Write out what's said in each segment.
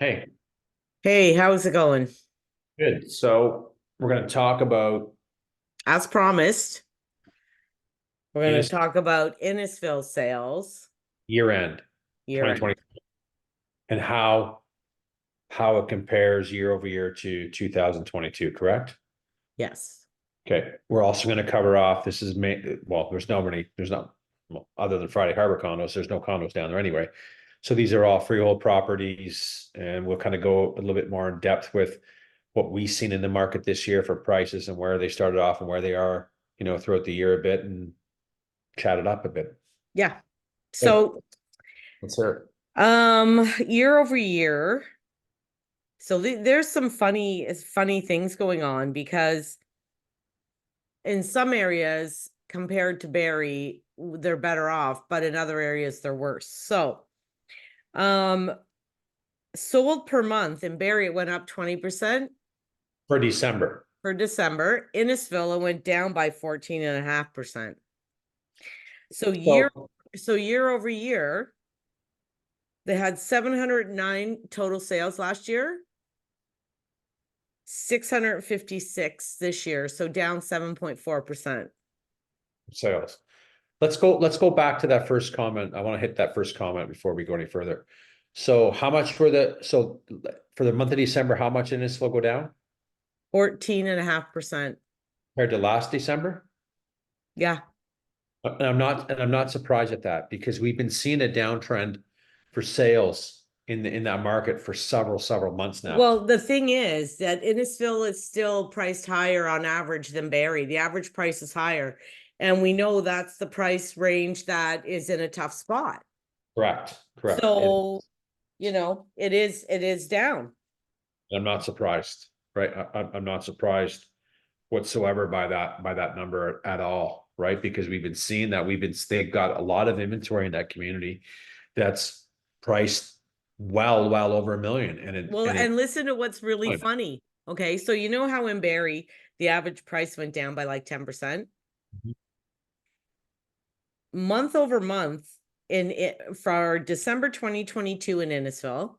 Hey, Hey, how's it going? good. So we're going to talk about As promised, we're going to Innis talk about Innisfil sales year end year 2020 end. and how it compares year over year to 2022, correct? Yes. Okay. We're also going to cover off this is well, there's not well, other than Friday Harbor condos, there's no condos down there anyway. So these are all freehold properties, and we'll kind of go a little bit more in depth with what we've seen in the market this year for prices and where they started off and where they are, throughout the year a bit and chat it up a bit. Yeah. Good. So, Let's hear it. year over year, so there's some funny things going on because in some areas compared to Barrie, they're better off, but in other areas they're worse. So, um, sold per month in Barrie it went up 20% For December. for December. Innisfil it went down by 14.5%. So year So so year over year, they had 709 total sales last year, 656 this year, so down 7.4%. sales. Let's go back to that first comment. I want to hit that first comment before we go any further. So how much for the month of December, how much in this will go down 14.5%. compared to last December? Yeah. And I'm not surprised at that because we've been seeing a downtrend for sales in that market for several months now. Well, the thing is that Innisfil is still priced higher on average than Barrie. The average price is higher. And we know that's the price range that is in a tough spot. Correct. Correct. And So, it is down. I'm not surprised, right? I'm not surprised whatsoever by that number at all, right? Because we've been seeing that they've got a lot of inventory in that community that's priced well over a million, and it Well, and it and listen to what's really good. funny. Okay, so you know how in Barrie the average price went down by like 10%? Month over month in it for December 2022 in Innisfil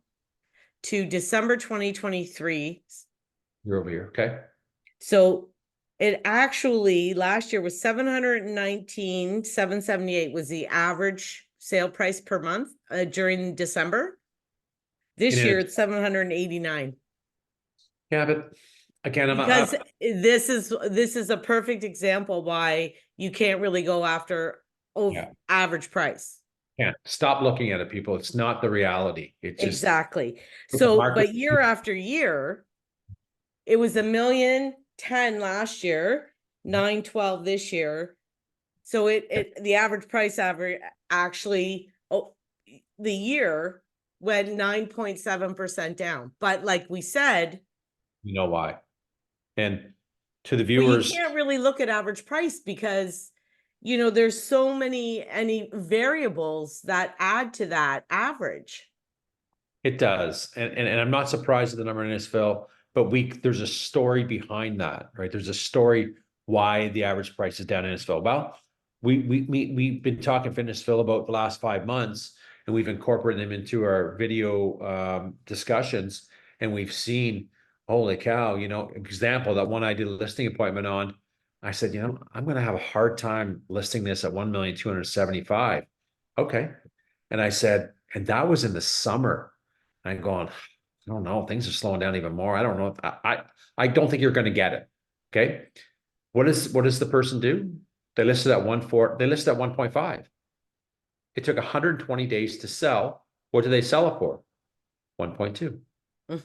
to December 2023. Year over year. Okay. So it actually last year was 778 was the average sale price per month during December. And This then year it's 789. yeah, but again, Because this is a perfect example why you can't really go after yeah, average price. can't stop looking at it, people. It's not the reality. It's just Exactly. what the So, market. but year after year, it was 1,010,000 last year, 912 this year. So the average price actually the year went 9.7% down. But like we said, You know why? And to the well, you viewers, can't really look at average price because there's so many any variables that add to that average. it does, and I'm not surprised at the number in Innisfil, but there's a story behind that, right? There's a story why the average price is down in Innisfil. Well, we've been talking for Innisfil about the last 5 months, and we've incorporated them into our video discussions, and we've seen, holy cow, example that one I did a listing appointment on. I said, I'm going to have a hard time listing this at 1,275,000. Okay, and I said, and that was in the summer. I'm going, I don't know. Things are slowing down even more. I don't know. I don't think you're going to get it. Okay. What does the person do? They listed at 1.5. It took 120 days to sell. What do they sell it for? 1.2. Mm.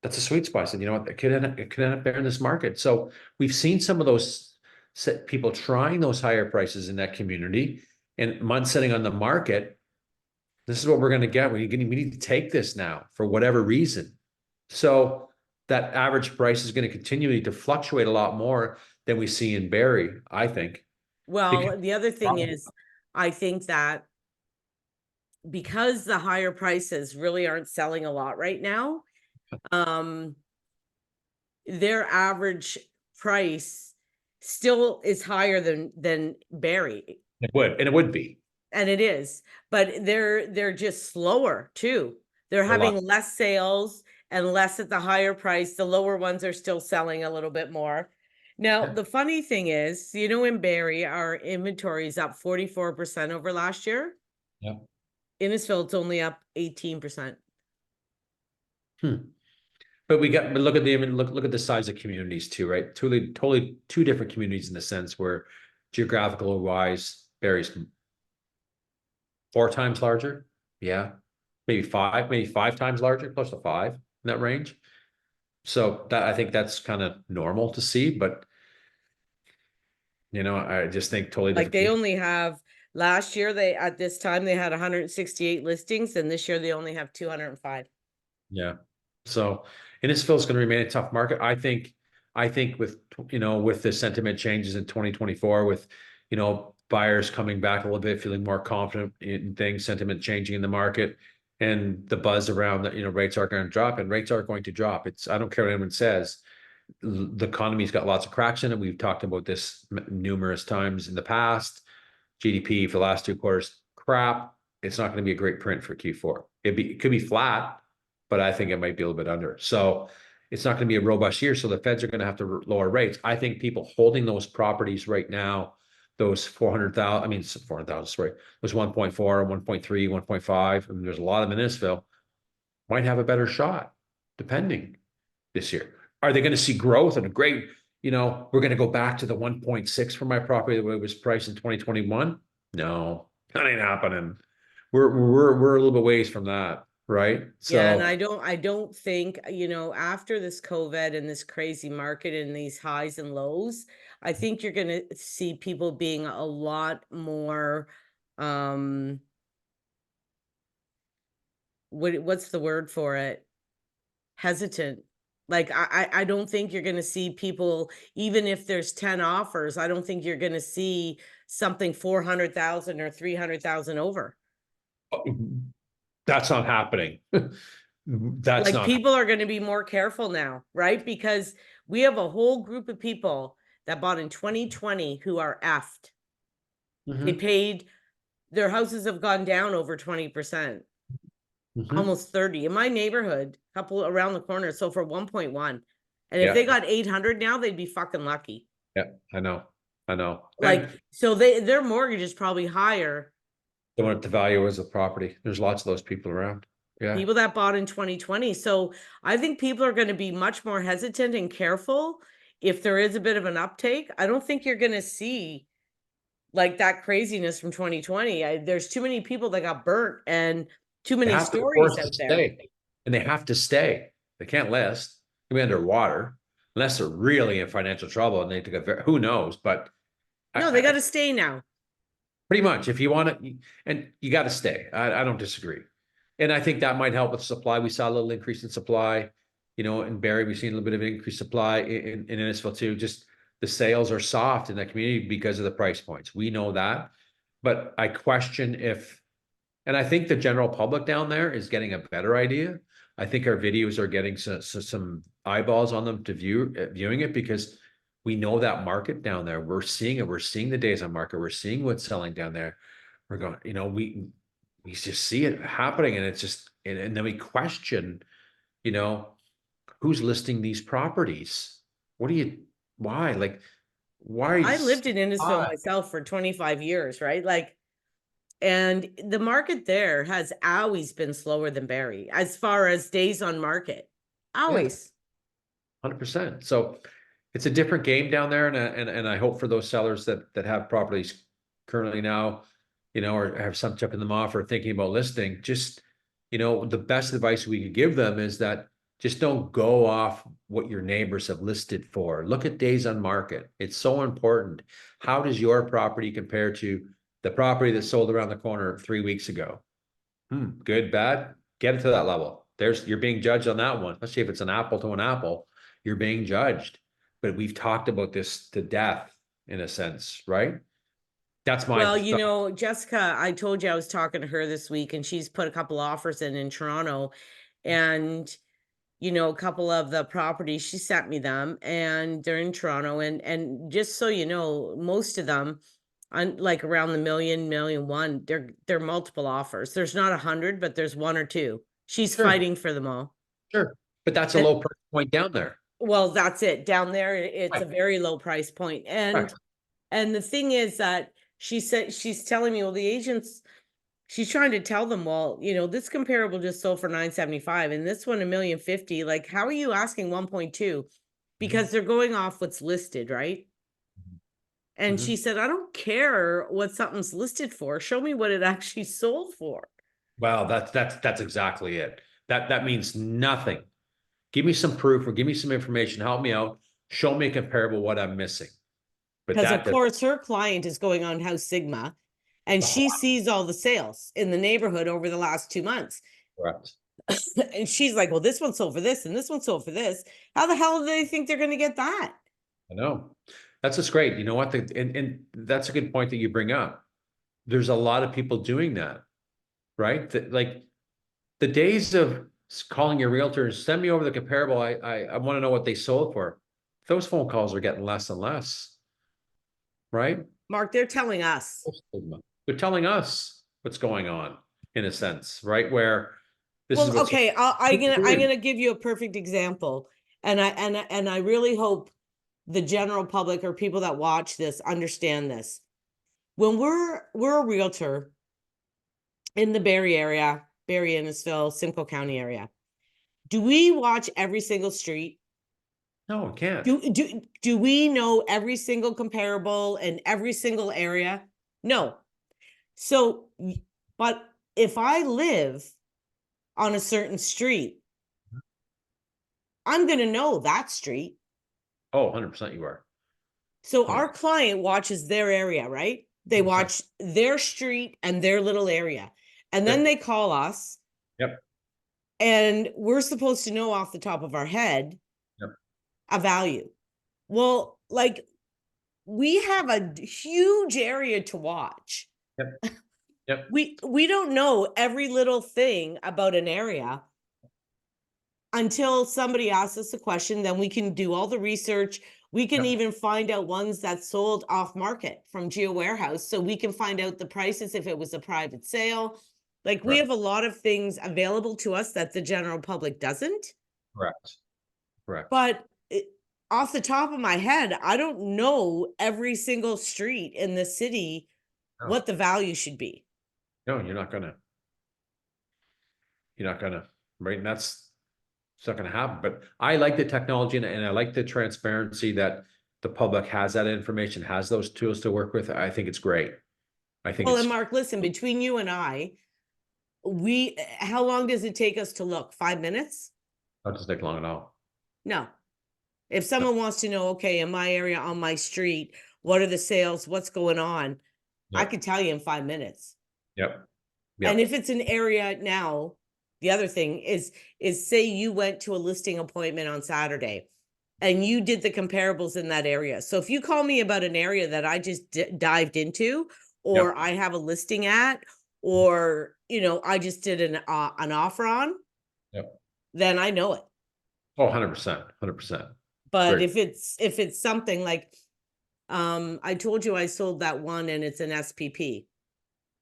That's a sweet spot. I said, you know what? It could end up there in this market. So we've seen some of those people trying those higher prices in that community and months sitting on the market. This is what we're going to get. We need to take this now for whatever reason. So that average price is going to continue to fluctuate a lot more than we see in Barrie, I think. Because Well, the other thing is, I think that because the higher prices really aren't selling a lot right now, um, their average price still is higher than Barrie, it would be. and it is, but they're just slower too. They're A lot. having less sales and less at the higher price. The lower ones are still selling a little bit more. Now, Yeah. the funny thing is, in Barrie, our inventory is up 44% over last year. Yeah. Innisfil, it's only up 18%. Hmm. But look at look at the size of communities too, right? Totally two different communities in the sense where geographical wise, Barrie's 4 times larger. Yeah. Maybe five times larger, close to five in that range. So that I think that's kind of normal to see, but I just think totally Like different. they only have last year, at this time they had 168 listings, and this year they only have 205. Yeah. So Innisfil is going to remain a tough market. I think with the sentiment changes in 2024, with, buyers coming back a little bit, feeling more confident in things, sentiment changing in the market, and the buzz around that, rates are going to drop, and rates are going to drop. I don't care what anyone says. The economy's got lots of cracks in it. We've talked about this numerous times in the past. GDP for the last 2 quarters, crap. It's not going to be a great print for Q4. It could be flat, but I think it might be a little bit under. So it's not going to be a robust year. So the Feds are going to have to lower rates. I think people holding those properties right now, those 400,000, I mean, 400,000, sorry, those 1.4, 1.3, 1.5, and there's a lot of them in Innisfil, might have a better shot, depending this year. Are they going to see growth and a great, we're going to go back to the 1.6 for my property the way it was priced in 2021? No, that ain't happening. We're a little bit ways from that, right? Yeah, and So I don't think, after this COVID and this crazy market and these highs and lows, I think you're gonna see people being a lot more, um, what's the word for it? Hesitant. Like I don't think you're gonna see people, even if there's 10 offers, I don't think you're gonna see something 400,000 or 300,000 over. that's not happening. That's Like not. people are going to be more careful now, right? Because we have a whole group of people that bought in 2020 who are effed. They Mhm, paid, their houses have gone down over 20%, mhm. almost 30. In my neighborhood, couple around the corner, so for 1.1. And if they Yeah, got 800 now, they'd be fucking lucky. yeah, I know, I know. Like, And so their mortgage is probably higher. they want it to value as a property. There's lots of those people around. Yeah. People that bought in 2020. So I think people are going to be much more hesitant and careful if there is a bit of an uptake. I don't think you're going to see like that craziness from 2020. There's too many people that got burnt and too They many have to stories force to out there. stay, and they have to stay. They can't list. They'll be underwater unless they're really in financial trouble and they take who knows, but No, they got I to stay now. pretty much if you want it, and you got to stay. I don't disagree. And I think that might help with supply. We saw a little increase in supply, in Barrie, we've seen a little bit of increased supply in Innisfil too. Just the sales are soft in that community because of the price points. We know that. But I question if, and I think the general public down there is getting a better idea. I think our videos are getting some eyeballs on them to viewing it, because we know that market down there. We're seeing it. We're seeing the days on market. We're seeing what's selling down there. We're going, we just see it happening, and it's just, and then we question, you know, who's listing these properties? What do you, why? Like, why are you? I lived in Innisfil Why? myself for 25 years, right? Like, and the market there has always been slower than Barrie as far as days on market. Yeah, Always. 100%. So it's a different game down there, and I hope for those sellers that have properties currently now, or have some tipping them off or thinking about listing. Just, the best advice we could give them is that just don't go off what your neighbors have listed for. Look at days on market. It's so important. How does your property compare to the property that sold around the corner 3 weeks ago? Good, bad, get it to that level. You're being judged on that one. Let's see if it's an apple to an apple. You're being judged. But we've talked about this to death in a sense, right? That's my Well, thought. Jessica, I told you I was talking to her this week and she's put a couple offers in Toronto, and a couple of the properties she sent me them and they're in Toronto, and just so you know, most of them on like around the million one, they're multiple offers. There's not 100, but there's one or two. She's Sure, fighting for them all. sure. But that's a And low price point down there. well, that's it. Down there, it's a Right, very low price point. right. And the thing is that she said, she's telling me, well, the agents, she's trying to tell them, well, this comparable just sold for 975 and this one 1,050,000. Like, how are you asking 1.2? Because they're going off what's listed, right? And Mhm. she said, I don't care what something's listed for. Show me what it actually sold for. Well, that's exactly it. That means nothing. Give me some proof or give me some information. Help me out. Show me a comparable what I'm missing. But Because of that does. course her client is going on House Sigma and Oh, she sees all the sales in the neighborhood over the last 2 months. correct. And she's like, well, this one sold for this and this one sold for this. How the hell do they think they're going to get that? I know. That's just great. You know what? And that's a good point that you bring up. There's a lot of people doing that, right? Like the days of calling your realtor and send me over the comparable. I want to know what they sold for. Those phone calls are getting less and less, right? Mark, they're telling us. They're telling us what's going on in a sense, right? Where this is Well, what's okay, I'm gonna give you a perfect example, and I really hope the general public or people that watch this understand this. When we're a realtor in the Barrie area, Barrie, Innisfil, Simcoe County area, do we watch every single street? no, it can't. Do we know every single comparable in every single area? No. So, but if I live on a certain street, I'm going to know that street. Oh, 100% you are. So 100%. our client watches their area, right? They watch their street and their little area. And then Yep. they call us. Yep. And we're supposed to know off the top of our head Yep. a value. Well, like we have a huge area to watch. Yep. Yep. We don't know every little thing about an area until somebody asks us a question. Then we can do all the research. We can Yep. even find out ones that sold off market from Geo Warehouse, so we can find out the prices if it was a private sale. Like we Correct. have a lot of things available to us that the general public doesn't. Correct. Correct. But off the top of my head, I don't know every single street in the city No. what the value should be. No, you're not gonna. You're not gonna, right? And it's not gonna happen. But I like the technology and I like the transparency that the public has that information, has those tools to work with. I think it's great. I think Well, it's and Mark, listen, between you and I, how long does it take us to look? 5 minutes? not just take long at all. No. If someone wants to know, okay, in my area, on my street, what are the sales? What's going on? I Yep. could tell you in 5 minutes. Yep. And Yep. if it's an area now, the other thing is say you went to a listing appointment on Saturday and you did the comparables in that area. So if you call me about an area that I just dived into, or Yep. I have a listing at, or I just did an offer on, Yep. then I know it. Oh, 100%. 100%. But Great. if it's something like, I told you I sold that one and it's an SPP.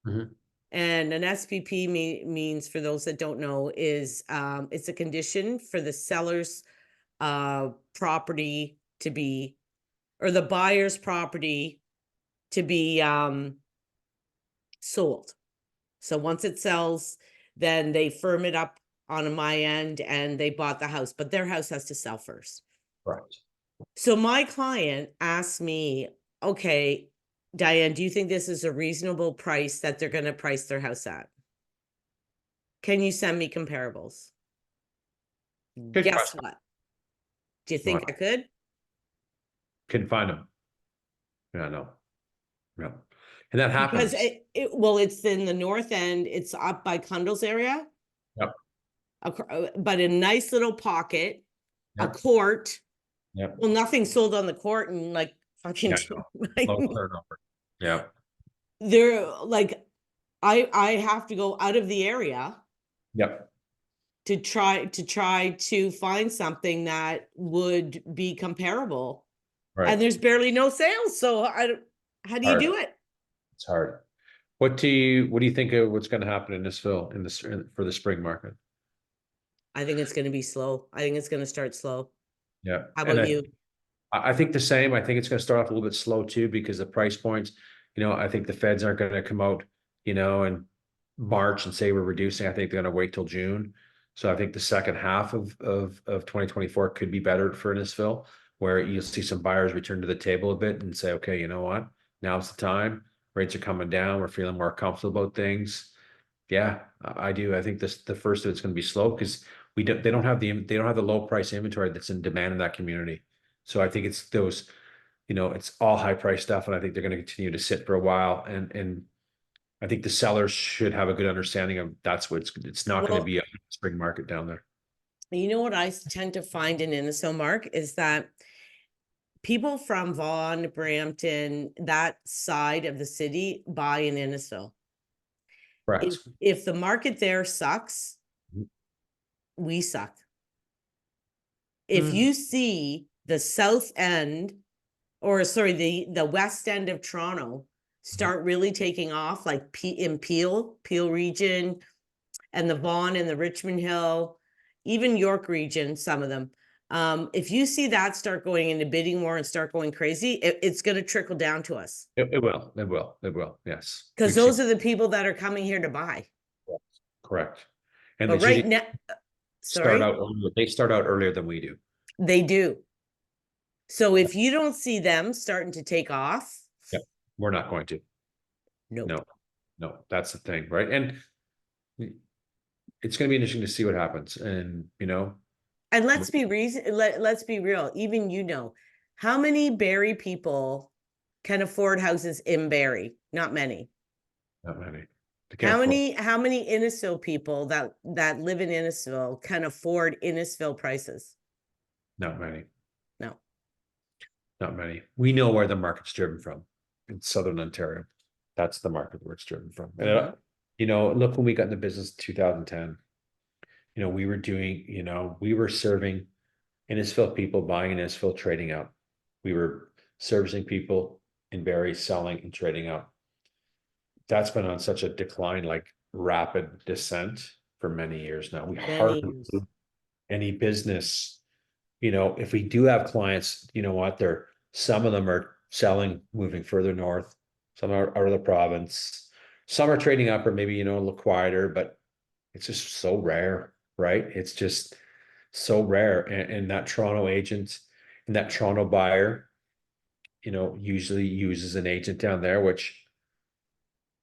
Mhm. And an SPP means, for those that don't know, is it's a condition for the seller's property to be, or the buyer's property to be sold. So once it sells, then they firm it up on my end and they bought the house, but their house has to sell first. Right. So my client asked me, okay, Diane, do you think this is a reasonable price that they're going to price their house at? Can you send me comparables? Good Guess question. what? Do you think I could? Couldn't find them. Yeah, no. Yeah. And that happens. Because well, it's in the north end. It's up by Cundall's area. Yep. But a nice little pocket, a Yep. court. Yep. Well, nothing sold on the court and like fucking. Yeah, low turnover. Yeah. They're like, I have to go out of the area Yep. to try to find something that would be comparable. Right. And there's barely no sales. So how do you do it? It's hard. What do you think of what's going to happen in Innisfil for the spring market? I think it's gonna be slow. I think it's gonna start slow. Yeah. How And about you? I think the same. I think it's going to start off a little bit slow too, because the price points, I think the feds aren't going to come out, in March and say we're reducing. I think they're going to wait till June. So I think the second half of 2024 could be better for Innisfil, where you'll see some buyers return to the table a bit and say, okay, you know what? Now's the time. Rates are coming down. We're feeling more comfortable about things. Yeah, I do. I think the first of it's going to be slow because they don't have the low price inventory that's in demand in that community. So I think it's those, it's all high price stuff, and I think they're going to continue to sit for a while. And I think the sellers should have a good understanding of that's what it's not going to Well, be a spring market down there. you know what I tend to find in Innisfil, Mark, is that people from Vaughan, Brampton, that side of the city buy in Innisfil. Correct. If the market there sucks, we suck. If you see the south end, or sorry, the west end of Toronto start really taking off, like in Peel region, and the Vaughan and the Richmond Hill, even York region, some of them. If you see that start going into bidding war and start going crazy, it's going to trickle down to us. It will. It will. It will. Yes. Because those are the people that are coming here to buy. Correct. And But right now, start sorry, out earlier. They start out earlier than we do. they do. So if you don't see them starting to take off, Yeah, we're not going to. nope. No, that's the thing, right? And it's going to be interesting to see what happens. And And let's be let's be real. Even how many Barrie people can afford houses in Barrie? Not many. not many. How many Innisfil people that live in Innisfil can afford Innisfil prices? Not many. No. Not many. We know where the market's driven from. In Southern Ontario. That's the market where it's driven from. And look, when we got in the business in 2010, we were doing, we were serving Innisfil people, buying Innisfil, trading out. We were servicing people in Barrie, selling and trading out. That's been on such a decline, like rapid descent for many years now. We hardly do any business. If we do have clients, you know what, some of them are selling, moving further north, some are out of the province, some are trading up or maybe, a little quieter, but it's just so rare, right? It's just so rare. And that Toronto agent and that Toronto buyer, usually uses an agent down there, which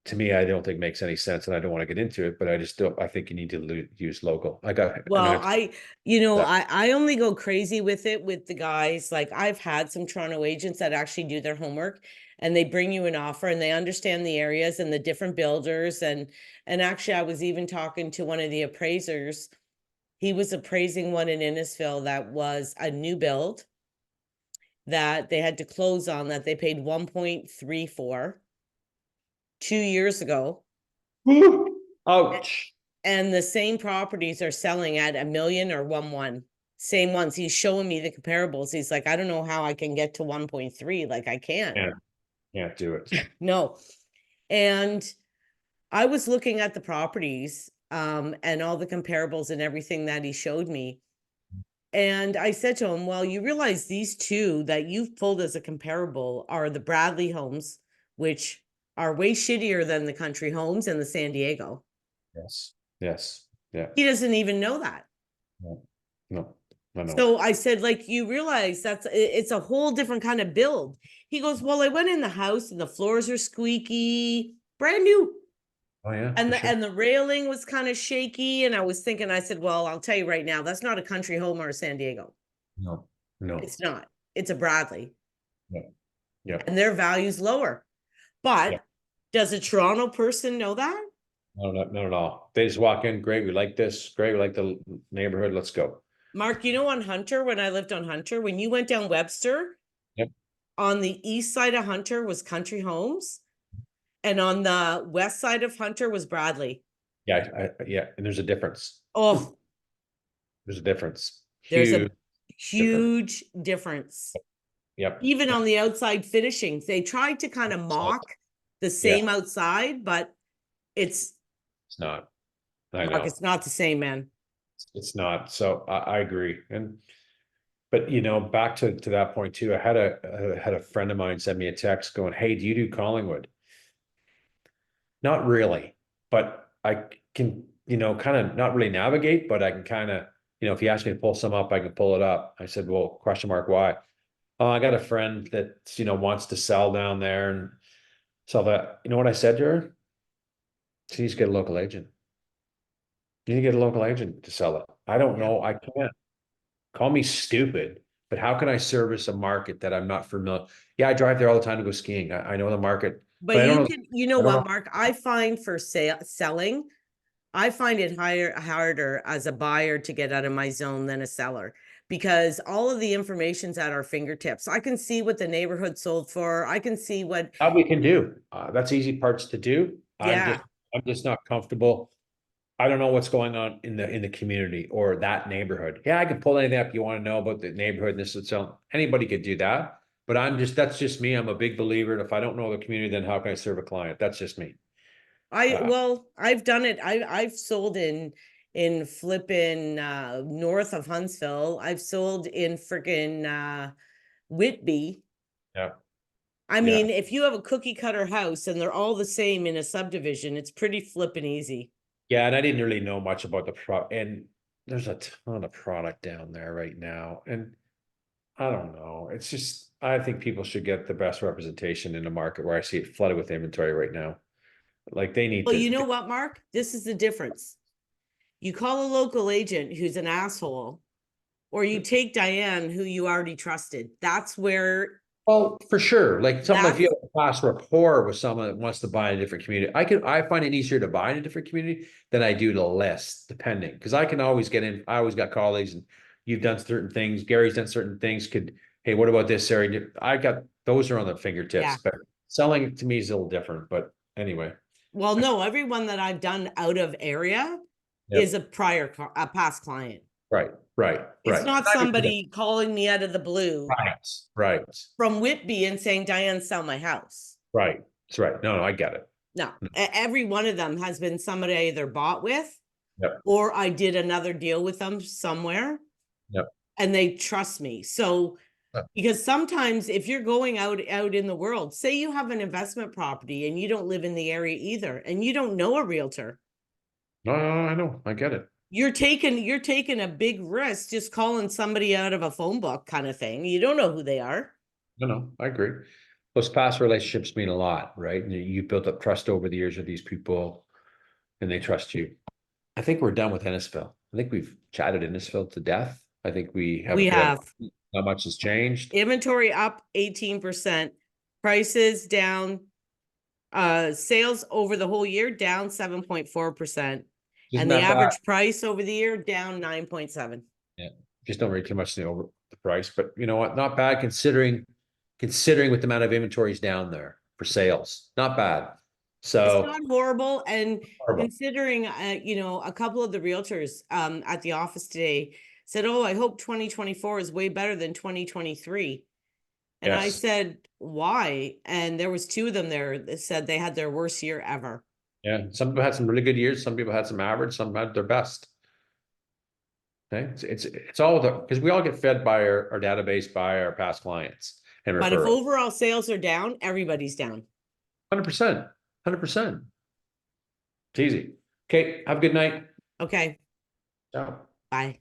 to me, I don't think makes any sense, and I don't want to get into it, but I just don't. I think you need to use local. Well, I only go crazy with it with the guys. Like I've had some Toronto agents that actually do their homework and they bring you an offer and they understand the areas and the different builders. And actually I was even talking to one of the appraisers. He was appraising one in Innisfil that was a new build that they had to close on, that they paid 1.3 for 2 years ago. Ouch. And the same properties are selling at $1 million or 1.1. Same ones. He's showing me the comparables. He's like, I don't know how I can get to 1.3. Like I can't. Can't do it. No. And I was looking at the properties and all the comparables and everything that he showed me. And I said to him, well, you realize these two that you've pulled as a comparable are the Bradley homes, which are way shittier than the country homes and the San Diego. Yes. Yes. Yeah. He doesn't even know that. No. So I said, like, you realize it's a whole different kind of build. He goes, well, I went in the house and the floors are squeaky, brand new. Oh yeah. And the railing was kind of shaky. And I was thinking, I said, well, I'll tell you right now, that's not a country home or a San Diego. No. It's not. It's a Bradley. Yeah. And their value's lower. But does a Toronto person know that? No, not at all. They just walk in. Great. We like this. Great. We like the neighborhood. Let's go. Mark, on Hunter, when I lived on Hunter, when you went down Webster, on the east side of Hunter was country homes. And on the west side of Hunter was Bradley. Yeah. And there's a difference. Oh, there's a difference. There's a huge difference. Yep. Even on the outside finishings, they tried to kind of mock the same outside, but it's not. Mark, it's not the same, man. It's not. So I agree. But you know, back to that point too, I had a friend of mine send me a text going, "Hey, do you do Collingwood?" Not really, but I can, you know, kind of not really navigate, but I can kind of, you know, if you ask me to pull some up, I can pull it up. I said, well, question mark, why? Oh, I got a friend that, you know, wants to sell down there and sell that. You know what I said to her? She needs to get a local agent. You need to get a local agent to sell it. I don't Yeah. know. I can't. Call me stupid, but how can I service a market that I'm not familiar? Yeah, I drive there all the time to go skiing. I know the market, But but I don't you know. can, you know I don't what, know. Mark, I find for selling, I find it harder as a buyer to get out of my zone than a seller because all of the information's at our fingertips. I can see what the neighborhood sold for. I can see what, How we can do. That's easy parts to do. yeah. I'm just not comfortable. I don't know what's going on in the community or that neighborhood. Yeah, I can pull anything up you want to know about the neighborhood and this and so anybody could do that. But that's just me. I'm a big believer. And if I don't know the community, then how can I serve a client? That's just me. Well, I've done it. I've sold in flipping north of Huntsville. I've sold in freaking Whitby. Yeah. I Yeah. mean, if you have a cookie cutter house and they're all the same in a subdivision, it's pretty flippin' easy. Yeah. And I didn't really know much about and there's a ton of product down there right now. And I don't know. It's just, I think people should get the best representation in a market where I see it flooded with inventory right now. Like they need Well, you to, know what, Mark? This is the difference. You call a local agent who's an asshole, or you take Diane, who you already trusted. well, for sure. Like something like if you That's have a past rapport with someone that wants to buy in a different community, I find it easier to buy in a different community than I do to list, depending. Because I can always get in. I always got colleagues and you've done certain things. Gary's done certain things. Hey, what about this, Sarah? I got those are on the yeah. fingertips, but selling it to me is a little different. But anyway. Well, no, everyone that I've done out of area is Yep. a past client. Right. Right. It's Right. not somebody calling me out of the blue Right. Right. from Whitby and saying, Diane, sell my house. Right. That's right. No, I get it. No, every one of them has been somebody I either bought with Yep. or I did another deal with them somewhere Yep. and they trust me. So, because sometimes if you're going out in the world, say you have an investment property and you don't live in the area either, and you don't know a realtor, No, I know. I get it. you're taking a big risk just calling somebody out of a phone book kind of thing. You don't know who they are. No, I agree. Those past relationships mean a lot, right? And you built up trust over the years with these people and they trust you. I think we're done with Innisfil. I think we've chatted Innisfil to death. I think we have a We good, have not much has changed. inventory up 18%, prices down, sales over the whole year down 7.4%. Isn't And the that bad? average price over the year down 9.7. Yeah. Just don't read too much over the price, but you know what? Not bad considering with the amount of inventories down there for sales. Not bad. It's So not horrible. And horrible. considering, a couple of the realtors at the office today said, oh, I hope 2024 is way better than 2023. And I Yes. said, why? And there was two of them there that said they had their worst year ever. Yeah. Some people had some really good years. Some people had some average. Some had their best. Okay. It's all because we all get fed by our database by our past clients and But if referrals. overall sales are down, everybody's down. 100%. 100%. It's easy. Okay. Have a good night. Okay, Ciao. bye.